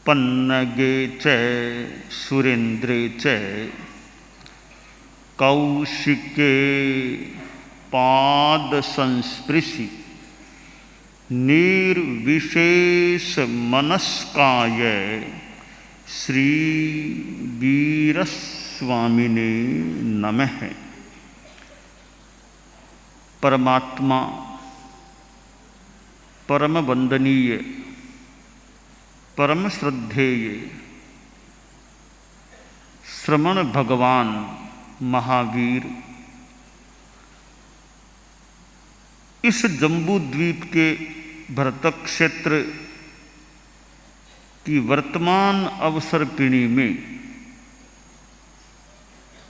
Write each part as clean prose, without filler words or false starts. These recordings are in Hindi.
पन्नगे च सुरेन्द्रे च कौशिके पाद संस्पृशि निर्विशेष मनस्काय श्री वीरस्वामिने नमः। परमात्मा परम वंदनीय परम श्रद्धेय श्रमण भगवान महावीर इस जम्बू द्वीप के भरतक क्षेत्र की वर्तमान अवसर पीढ़ी में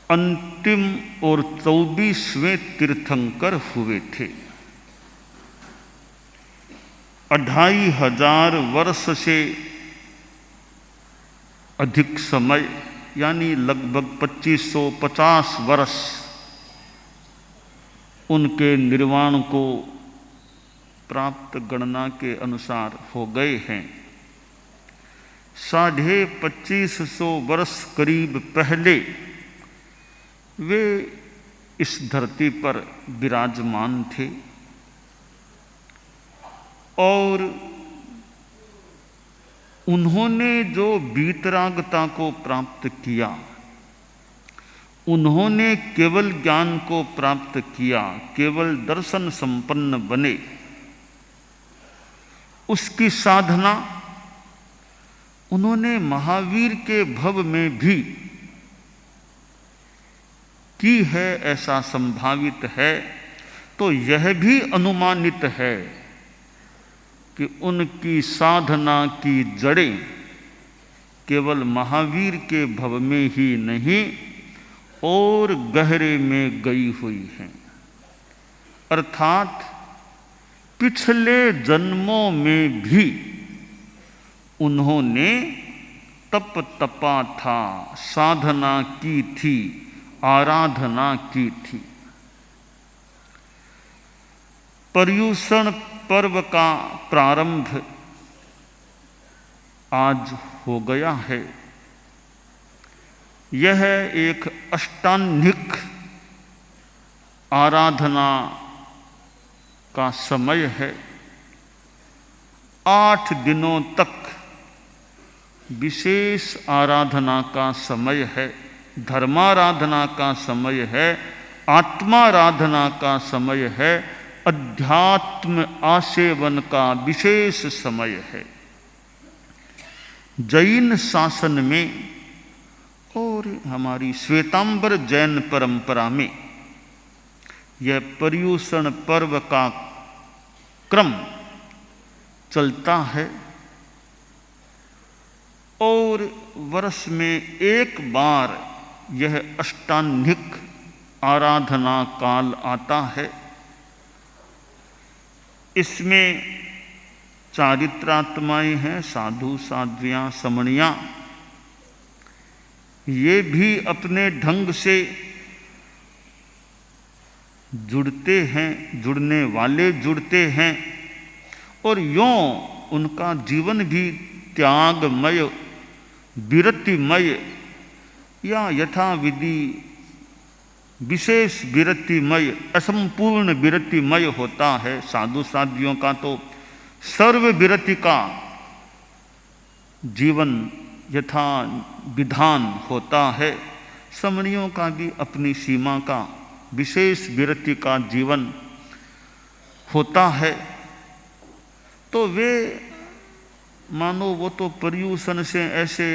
अंतिम और 24वें तीर्थंकर हुए थे। 2500 वर्ष से अधिक समय यानी लगभग 2550 वर्ष उनके निर्वाण को प्राप्त गणना के अनुसार हो गए हैं। 2550 वर्ष करीब पहले वे इस धरती पर विराजमान थे और उन्होंने जो वीतरागता को प्राप्त किया, उन्होंने केवल ज्ञान को प्राप्त किया, केवल दर्शन संपन्न बने, उसकी साधना उन्होंने महावीर के भव में भी की है, ऐसा संभावित है। तो यह भी अनुमानित है कि उनकी साधना की जड़ें केवल महावीर के भव में ही नहीं और गहरे में गई हुई हैं, अर्थात पिछले जन्मों में भी उन्होंने तप तपा था, साधना की थी, आराधना की थी। पर्युषण पर्व का प्रारंभ आज हो गया है। यह एक अष्टांगिक आराधना का समय है। 8 दिनों तक विशेष आराधना का समय है, धर्माराधना का समय है, आत्माराधना का समय है, अध्यात्म आसेवन का विशेष समय है। जैन शासन में और हमारी श्वेतांबर जैन परंपरा में यह पर्युषण पर्व का क्रम चलता है और वर्ष में एक बार यह अष्टांगिक आराधना काल आता है। इसमें चारित्रात्माएं हैं, साधु साध्वियाँ समणियाँ, ये भी अपने ढंग से जुड़ते हैं, जुड़ने वाले जुड़ते हैं और यों उनका जीवन भी त्यागमय, विरतिमय या यथाविधि विशेष विरतिमय, असंपूर्ण विरतिमय होता है। साधु साध्वियों का तो सर्व विरति का जीवन यथा विधान होता है, समणियों का भी अपनी सीमा का विशेष विरति का जीवन होता है। तो वे मानो वो तो पर्युषण से ऐसे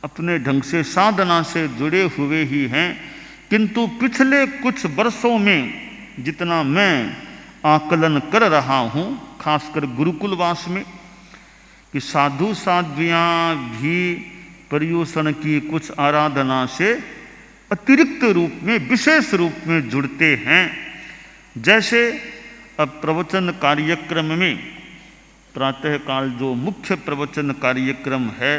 अपने ढंग से साधना से जुड़े हुए ही हैं, किंतु पिछले कुछ वर्षों में जितना मैं आकलन कर रहा हूँ, खासकर गुरुकुलवास में, कि साधु साध्वियाँ भी पर्युषण की कुछ आराधना से अतिरिक्त रूप में, विशेष रूप में जुड़ते हैं। जैसे अब प्रवचन कार्यक्रम में प्रातःकाल जो मुख्य प्रवचन कार्यक्रम है,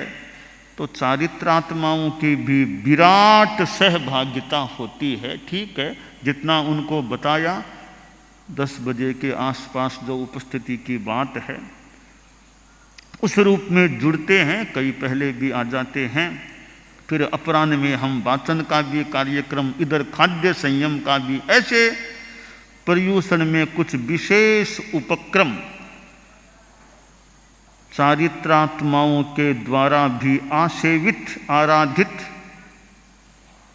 तो चारित्रात्माओं की भी विराट सहभागिता होती है। ठीक है, जितना उनको बताया 10 बजे के आसपास जो उपस्थिति की बात है, उस रूप में जुड़ते हैं, कई पहले भी आ जाते हैं। फिर अपराह्न में हम वाचन का भी कार्यक्रम, इधर खाद्य संयम का भी, ऐसे पर्युषण में कुछ विशेष उपक्रम चारित्रात्माओं के द्वारा भी आसेवित आराधित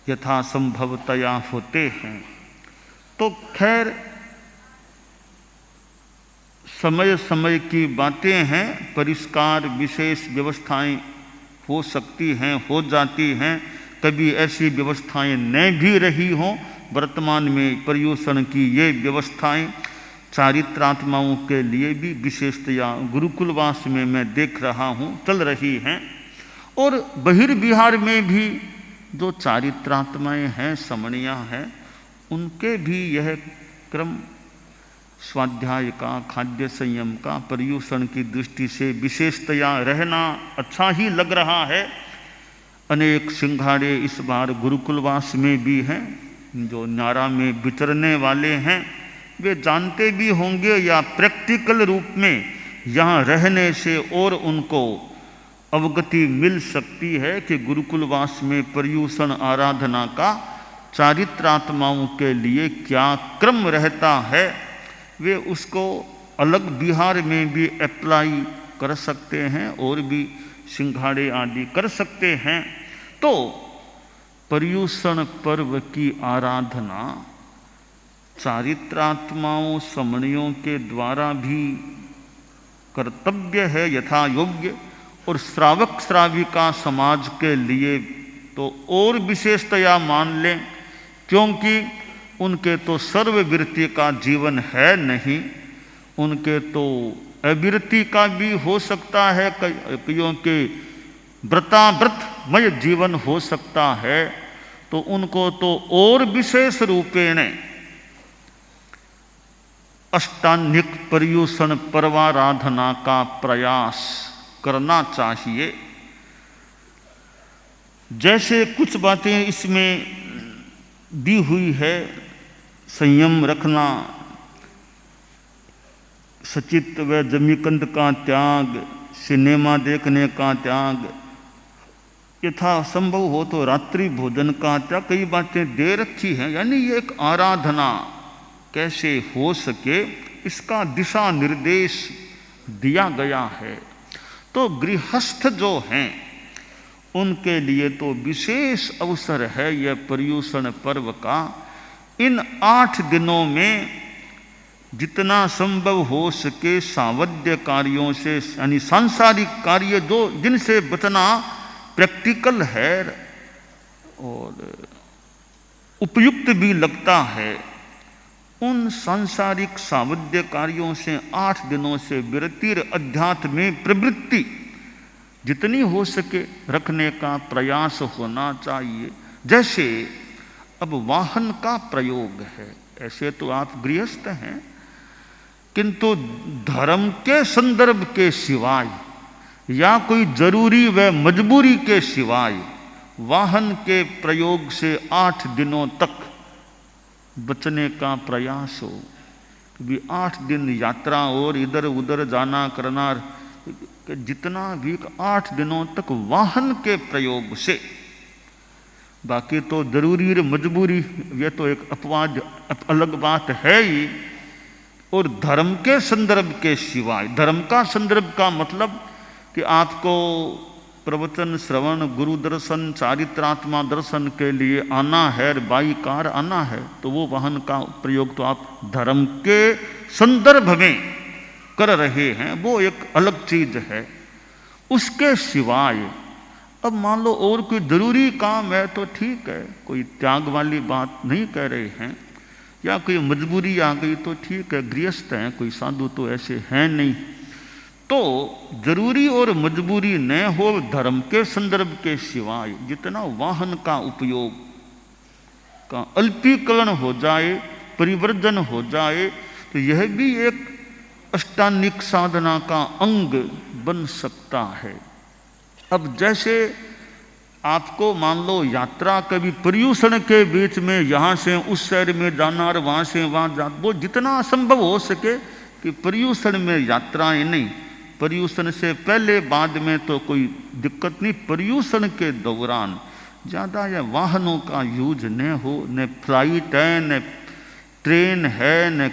यथासंभवतया होते हैं। तो खैर समय समय की बातें हैं, परिष्कार विशेष व्यवस्थाएं हो सकती हैं, हो जाती हैं, कभी ऐसी व्यवस्थाएं न भी रही हों। वर्तमान में पर्युषण की ये व्यवस्थाएं चारित्रात्माओं के लिए भी विशेषतया गुरुकुलवास में मैं देख रहा हूँ चल रही हैं। और बहिर्विहार में भी जो चारित्रात्माएं हैं, समणियाँ हैं, उनके भी यह क्रम स्वाध्याय का, खाद्य संयम का, पर्युषण की दृष्टि से विशेषतया रहना अच्छा ही लग रहा है। अनेक सिंघाड़े इस बार गुरुकुलवास में भी हैं। जो न्यारा में विचरने वाले हैं वे जानते भी होंगे या प्रैक्टिकल रूप में यहाँ रहने से और उनको अवगति मिल सकती है कि गुरुकुलवास में पर्युषण आराधना का चारित्रात्माओं के लिए क्या क्रम रहता है। वे उसको अलग बिहार में भी अप्लाई कर सकते हैं और भी सिंघाड़े आदि कर सकते हैं। तो पर्युषण पर्व की आराधना चारित्रात्माओं समणियों के द्वारा भी कर्तव्य है यथा योग्य, और श्रावक श्राविका समाज के लिए तो और विशेषतया मान लें, क्योंकि उनके तो सर्ववृत्ति का जीवन है नहीं, उनके तो अविरति का भी हो सकता है, कईयों के व्रताव्रतमय जीवन हो सकता है। तो उनको तो और विशेष रूपेण अष्टांगिक पर्युषण पर्वाराधना का प्रयास करना चाहिए। जैसे कुछ बातें इसमें दी हुई है, संयम रखना, सचित व जमीकंद का त्याग, सिनेमा देखने का त्याग, यथा संभव हो तो रात्रि भोजन का त्याग, कई बातें दे रखी हैं। यानी ये एक आराधना कैसे हो सके इसका दिशा निर्देश दिया गया है। तो गृहस्थ जो हैं उनके लिए तो विशेष अवसर है यह पर्युषण पर्व का। इन 8 दिनों में जितना संभव हो सके सावध्य कार्यों से, यानी सांसारिक कार्य जो जिनसे बचना प्रैक्टिकल है और उपयुक्त भी लगता है, उन सांसारिक सावध्य कार्यों से 8 दिनों से विरतिर अध्यात्म में प्रवृत्ति जितनी हो सके रखने का प्रयास होना चाहिए। जैसे अब वाहन का प्रयोग है, ऐसे तो आप गृहस्थ हैं, किंतु धर्म के संदर्भ के सिवाय या कोई जरूरी व मजबूरी के सिवाय वाहन के प्रयोग से 8 दिनों तक बचने का प्रयास हो। भी 8 दिन यात्रा और इधर उधर जाना करना, जितना भी 8 दिनों तक वाहन के प्रयोग से, बाकी तो जरूरी मजबूरी ये तो एक अपवाद अलग बात है ही। और धर्म के संदर्भ के सिवाय, धर्म का संदर्भ का मतलब कि आपको प्रवचन श्रवण, गुरु दर्शन, चारित्रात्मा दर्शन के लिए आना है, बाई कार आना है, तो वो वाहन का प्रयोग तो आप धर्म के संदर्भ में कर रहे हैं, वो एक अलग चीज है। उसके सिवाय अब मान लो और कोई जरूरी काम है तो ठीक है, कोई त्याग वाली बात नहीं कह रहे हैं, या कोई मजबूरी आ गई तो ठीक है, गृहस्थ हैं, कोई साधु तो ऐसे हैं नहीं। तो जरूरी और मजबूरी न हो, धर्म के संदर्भ के सिवाय जितना वाहन का उपयोग का अल्पीकरण हो जाए, परिवर्जन हो जाए, तो यह भी एक अष्टांगिक साधना का अंग बन सकता है। अब जैसे आपको मान लो यात्रा कभी पर्युषण के बीच में यहाँ से उस शहर में जाना और वहाँ से वहाँ जाना, वो जितना संभव हो सके कि पर्युषण में यात्राएं नहीं, पर्यूषण से पहले बाद में तो कोई दिक्कत नहीं, पर्यूषण के दौरान ज़्यादा या वाहनों का यूज न हो, न फ्लाइट है, न ट्रेन है, न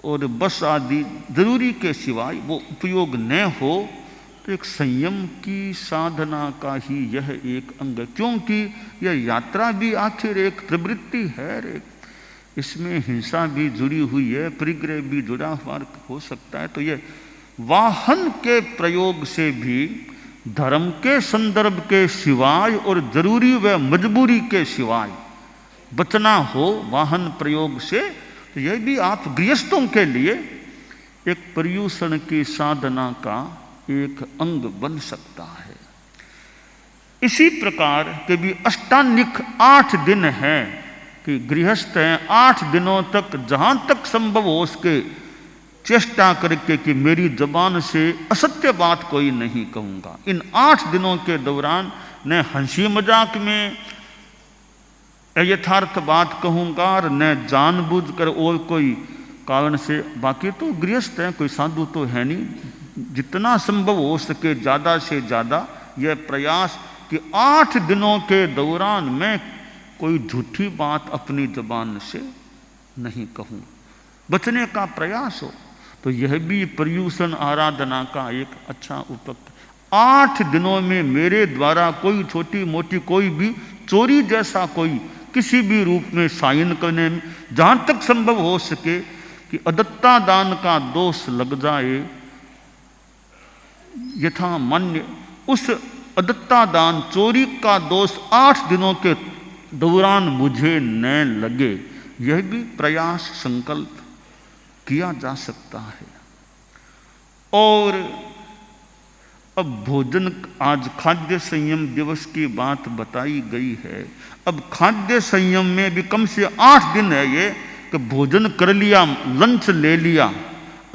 और बस आदि ज़रूरी के सिवाय वो उपयोग न हो, तो एक संयम की साधना का ही यह एक अंग है। क्योंकि यह यात्रा भी आखिर एक प्रवृत्ति है, इसमें हिंसा भी जुड़ी हुई है, परिग्रह भी जुड़ा हुआ हो सकता है। तो यह वाहन के प्रयोग से भी धर्म के संदर्भ के सिवाय और जरूरी व मजबूरी के सिवाय बचना हो वाहन प्रयोग से, तो यह भी आप गृहस्थों के लिए एक पर्यूषण की साधना का एक अंग बन सकता है। इसी प्रकार के भी अष्टांगिक 8 दिन हैं कि गृहस्थ हैं, 8 दिनों तक जहां तक संभव हो उसके चेष्टा करके कि मेरी जबान से असत्य बात कोई नहीं कहूँगा। इन 8 दिनों के दौरान न हंसी मजाक में यथार्थ बात कहूँगा और न जानबूझकर और कोई कारण से। बाकी तो गृहस्थ हैं, कोई साधु तो है नहीं। जितना संभव हो सके ज़्यादा से ज़्यादा यह प्रयास कि 8 दिनों के दौरान मैं कोई झूठी बात अपनी जबान से नहीं कहूँ, बचने का प्रयास हो। तो यह भी पर्यूषण आराधना का एक अच्छा उपक्त। 8 दिनों में मेरे द्वारा कोई छोटी मोटी कोई भी चोरी जैसा कोई किसी भी रूप में साइन करने में जहाँ तक संभव हो सके कि अदत्ता दान का दोष लग जाए, यथा मान्य उस अदत्ता दान चोरी का दोष 8 दिनों के दौरान मुझे न लगे, यह भी प्रयास संकल्प किया जा सकता है। और अब भोजन, आज खाद्य संयम दिवस की बात बताई गई है। अब खाद्य संयम में भी कम से 8 दिन है ये कि भोजन कर लिया, लंच ले लिया,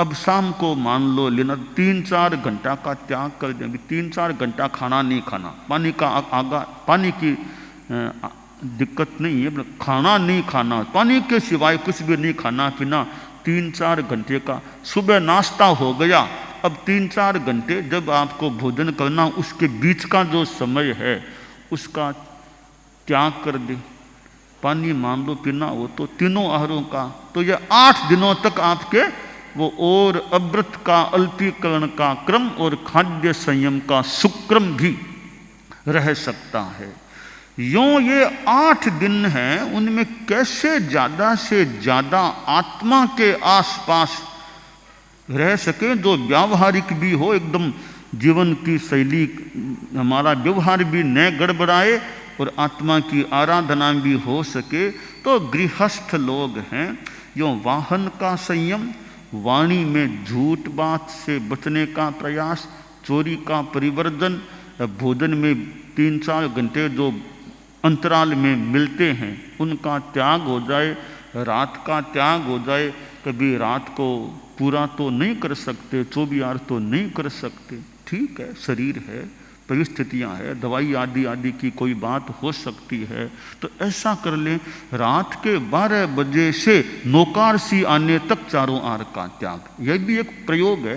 अब शाम को मान लो लेना 3-4 घंटा का त्याग कर दें। 3-4 घंटा खाना नहीं खाना, पानी का आगा, पानी की दिक्कत नहीं है, खाना नहीं खाना, पानी के सिवाय कुछ भी नहीं खाना पीना। 3-4 घंटे का सुबह नाश्ता हो गया, अब 3-4 घंटे जब आपको भोजन करना उसके बीच का जो समय है उसका त्याग कर दे। पानी मान लो पीना हो तो तीनों आहारों का, तो यह 8 दिनों तक आपके वो और अव्रत का अल्पीकरण का क्रम और खाद्य संयम का सुक्रम भी रह सकता है। यूं ये 8 दिन हैं, उनमें कैसे ज़्यादा से ज़्यादा आत्मा के आसपास रह सके, जो व्यावहारिक भी हो, एकदम जीवन की शैली हमारा व्यवहार भी न गड़बड़ाए और आत्मा की आराधना भी हो सके। तो गृहस्थ लोग हैं, यूँ वाहन का संयम, वाणी में झूठ बात से बचने का प्रयास, चोरी का परिवर्जन, भोजन में 3-4 घंटे जो अंतराल में मिलते हैं उनका त्याग हो जाए, रात का त्याग हो जाए। कभी रात को पूरा तो नहीं कर सकते, 24 आवर तो नहीं कर सकते, ठीक है, शरीर है, परिस्थितियां है, दवाई आदि आदि की कोई बात हो सकती है, तो ऐसा कर लें रात के 12 बजे से नौकारसी आने तक चारों आर का त्याग। यह भी एक प्रयोग है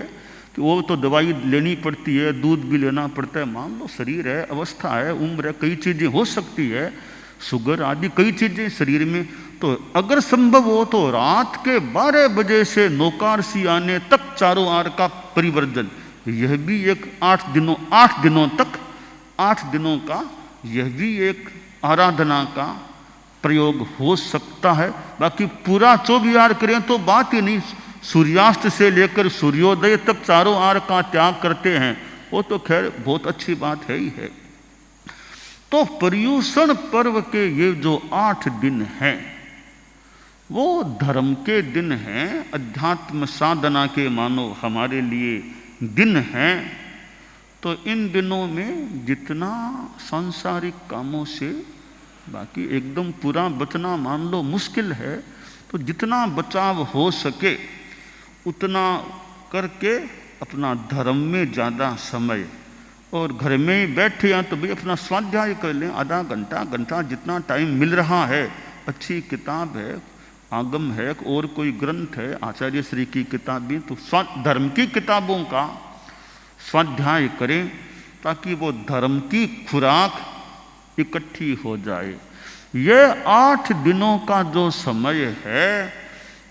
कि वो तो दवाई लेनी पड़ती है, दूध भी लेना पड़ता है, मान लो शरीर है, अवस्था है, उम्र है, कई चीज़ें हो सकती है, शुगर आदि कई चीज़ें शरीर में। तो अगर संभव हो तो रात के 12 बजे से नौकारसी आने तक चारों आर का परिवर्जन, यह भी एक 8 दिनों तक 8 दिनों का यह भी एक आराधना का प्रयोग हो सकता है। बाकी पूरा 24 आवर करें तो बात ही नहीं, सूर्यास्त से लेकर सूर्योदय तक चारों आर का त्याग करते हैं, वो तो खैर बहुत अच्छी बात है ही है। तो पर्यूषण पर्व के ये जो 8 दिन हैं वो धर्म के दिन हैं, अध्यात्म साधना के मानो हमारे लिए दिन हैं। तो इन दिनों में जितना सांसारिक कामों से बाकी एकदम पूरा बचना मान लो मुश्किल है, तो जितना बचाव हो सके उतना करके अपना धर्म में ज़्यादा समय, और घर में ही बैठे हैं तो भी अपना स्वाध्याय कर लें, आधा घंटा जितना टाइम मिल रहा है। अच्छी किताब है, आगम है, और कोई ग्रंथ है, आचार्य श्री की किताब भी, तो धर्म की किताबों का स्वाध्याय करें ताकि वो धर्म की खुराक इकट्ठी हो जाए। यह 8 दिनों का जो समय है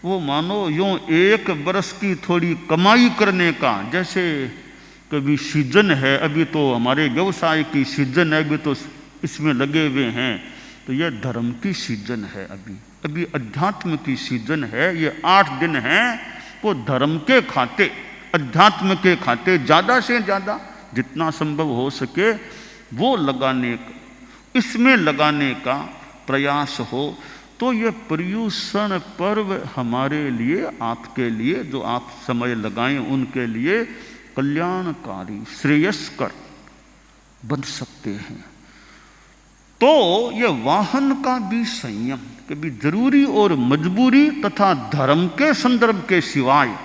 वो मानो यूँ 1 बरस की थोड़ी कमाई करने का, जैसे कभी सीजन है, अभी तो हमारे व्यवसाय की सीजन है, अभी तो इसमें लगे हुए हैं, तो यह धर्म की सीजन है, अभी अध्यात्म की सीजन है। ये 8 दिन हैं वो धर्म के खाते, अध्यात्म के खाते ज़्यादा से ज़्यादा जितना संभव हो सके वो इसमें लगाने का प्रयास हो। तो ये पर्युषण पर्व हमारे लिए, आपके लिए, जो आप समय लगाएं उनके लिए कल्याणकारी, श्रेयस्कर बन सकते हैं। तो ये वाहन का भी संयम, कभी जरूरी और मजबूरी तथा धर्म के संदर्भ के सिवाय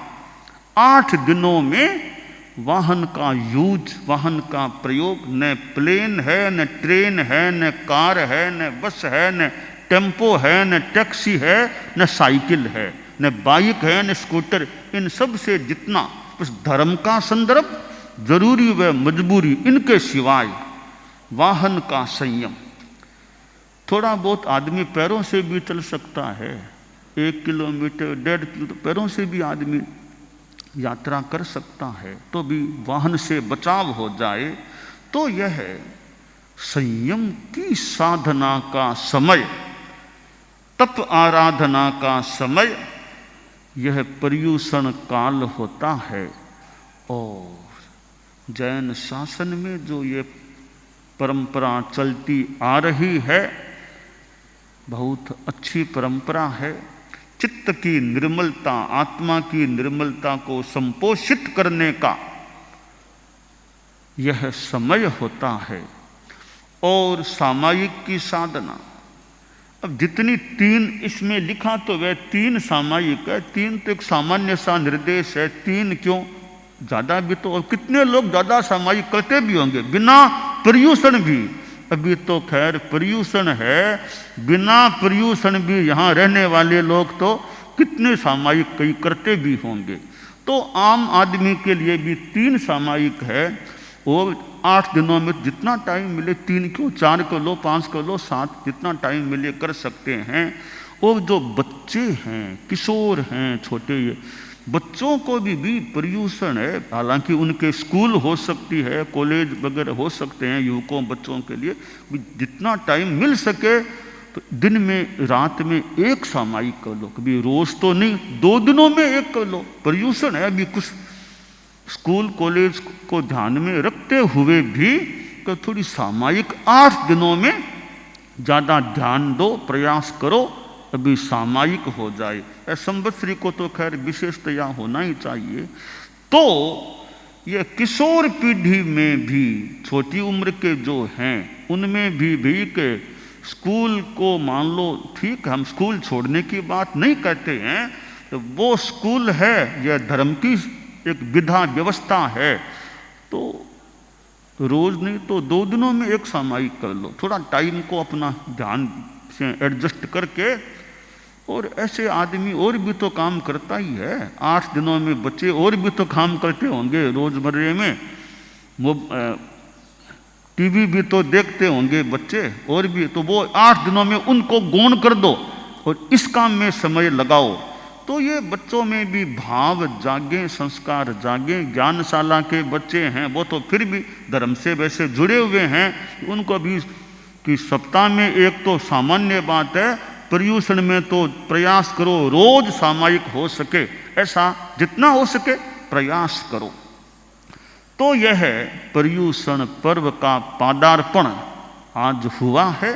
8 दिनों में वाहन का यूज, वाहन का प्रयोग, न प्लेन है, न ट्रेन है, न कार है, न बस है, न टेम्पो है, न टैक्सी है, न साइकिल है, न बाइक है, न स्कूटर, इन सब से जितना उस धर्म का संदर्भ, जरूरी व मजबूरी, इनके सिवाय वाहन का संयम। थोड़ा बहुत आदमी पैरों से भी चल सकता है, 1 किलोमीटर 1.5 किलोमीटर पैरों से भी आदमी यात्रा कर सकता है, तो भी वाहन से बचाव हो जाए। तो यह संयम की साधना का समय, तप आराधना का समय, यह पर्युषण काल होता है। और जैन शासन में जो ये परंपरा चलती आ रही है, बहुत अच्छी परंपरा है। चित्त की निर्मलता, आत्मा की निर्मलता को संपोषित करने का यह समय होता है। और सामायिक की साधना, अब जितनी 3 इसमें लिखा तो वह 3 सामायिक है, 3 तो एक सामान्य सा निर्देश है। 3 क्यों, ज़्यादा भी तो, और कितने लोग ज़्यादा सामायिक करते भी होंगे बिना पर्युषण भी। अभी तो खैर पर्युषण है, बिना पर्युषण भी यहाँ रहने वाले लोग तो कितने सामायिक कई करते भी होंगे। तो आम आदमी के लिए भी 3 सामायिक है। और 8 दिनों में जितना टाइम मिले, 3 क्यों, 4 को लो, 5 को लो, 7, जितना टाइम मिले कर सकते हैं। और जो बच्चे हैं, किशोर हैं, छोटे बच्चों को भी पर्युषण है। हालांकि उनके स्कूल हो सकती है, कॉलेज वगैरह हो सकते हैं, युवकों बच्चों के लिए जितना टाइम मिल सके तो दिन में, रात में 1 सामायिक कर लो, कभी रोज तो नहीं, 2 दिनों में 1 कर लो। पर्युषण है, अभी कुछ स्कूल कॉलेज को ध्यान में रखते हुए भी तो थोड़ी सामायिक 8 दिनों में ज़्यादा ध्यान दो, प्रयास करो अभी सामायिक हो जाए। संवत्सरी को तो खैर विशेषतया होना ही चाहिए। तो ये किशोर पीढ़ी में भी, छोटी उम्र के जो हैं उनमें भी के स्कूल को मान लो, ठीक, हम स्कूल छोड़ने की बात नहीं कहते हैं, तो वो स्कूल है, यह धर्म की एक विधा व्यवस्था है। तो रोज नहीं तो 2 दिनों में 1 सामायिक कर लो, थोड़ा टाइम को अपना ध्यान से एडजस्ट करके। और ऐसे आदमी और भी तो काम करता ही है, 8 दिनों में बच्चे और भी तो काम करते होंगे रोजमर्रे में, वो टीवी भी तो देखते होंगे बच्चे, और भी तो वो 8 दिनों में उनको गौण कर दो और इस काम में समय लगाओ। तो ये बच्चों में भी भाव जागे, संस्कार जागे। ज्ञानशाला के बच्चे हैं वो तो फिर भी धर्म से वैसे जुड़े हुए हैं, उनको भी कि सप्ताह में 1 तो सामान्य बात है, पर्युषण में तो प्रयास करो रोज सामायिक हो सके, ऐसा जितना हो सके प्रयास करो। तो यह पर्युषण पर्व का पादार्पण आज हुआ है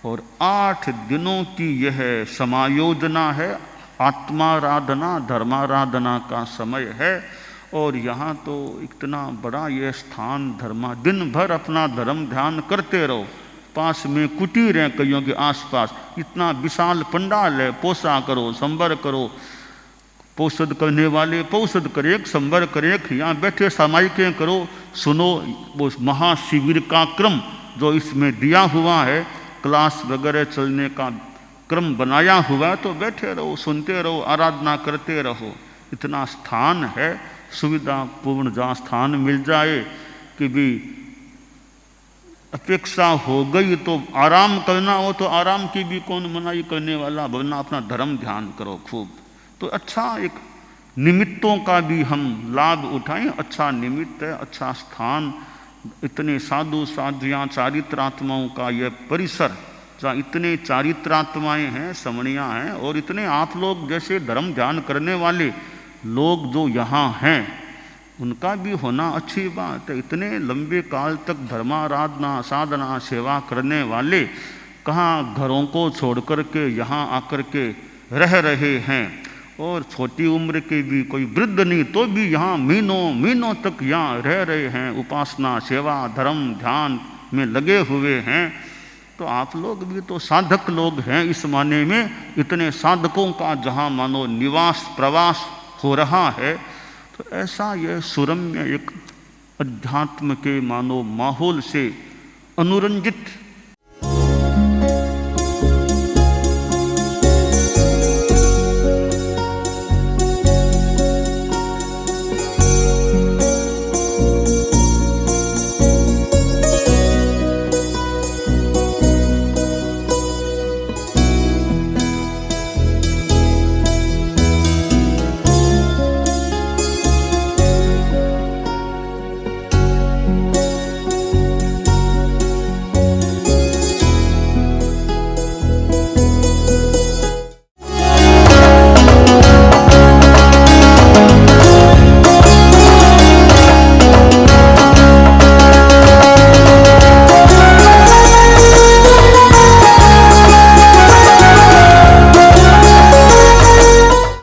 और 8 दिनों की यह समायोजना है। आत्माराधना, धर्माराधना का समय है। और यहाँ तो इतना बड़ा यह स्थान, दिन भर अपना धर्म ध्यान करते रहो। पास में कुटीर हैं कईयों के आसपास, इतना विशाल पंडाल है, पोसा करो, संबर करो, पोषद करने वाले पोषद करे, संबर करे, यहाँ बैठे सामायिकें करो, सुनो वो महाशिविर का क्रम जो इसमें दिया हुआ है, क्लास वगैरह चलने का क्रम बनाया हुआ है, तो बैठे रहो, सुनते रहो, आराधना करते रहो। इतना स्थान है, सुविधापूर्ण जहाँ स्थान मिल जाए कि भी अपेक्षा हो गई तो आराम करना हो तो आराम की भी कौन मनाही करने वाला, वरना अपना धर्म ध्यान करो खूब। तो अच्छा एक निमित्तों का भी हम लाभ उठाएं। अच्छा निमित्त है, अच्छा स्थान, इतने साधु साध्वियाँ चारित्रात्माओं का यह परिसर, जहाँ इतने चारित्रात्माएँ हैं, समणियाँ हैं, और इतने आप लोग जैसे धर्म ध्यान करने वाले लोग जो यहाँ हैं उनका भी होना अच्छी बात है। इतने लंबे काल तक धर्माराधना साधना सेवा करने वाले कहाँ घरों को छोड़ कर के यहाँ आकर के रह रहे हैं, और छोटी उम्र के भी कोई वृद्ध नहीं तो भी यहाँ महीनों तक यहाँ रह रहे हैं, उपासना सेवा धर्म ध्यान में लगे हुए हैं। तो आप लोग भी तो साधक लोग हैं इस माने में। इतने साधकों का जहाँ मानो निवास प्रवास हो रहा है, तो ऐसा यह सुरम्य एक अध्यात्म के मानो माहौल से अनुरंजित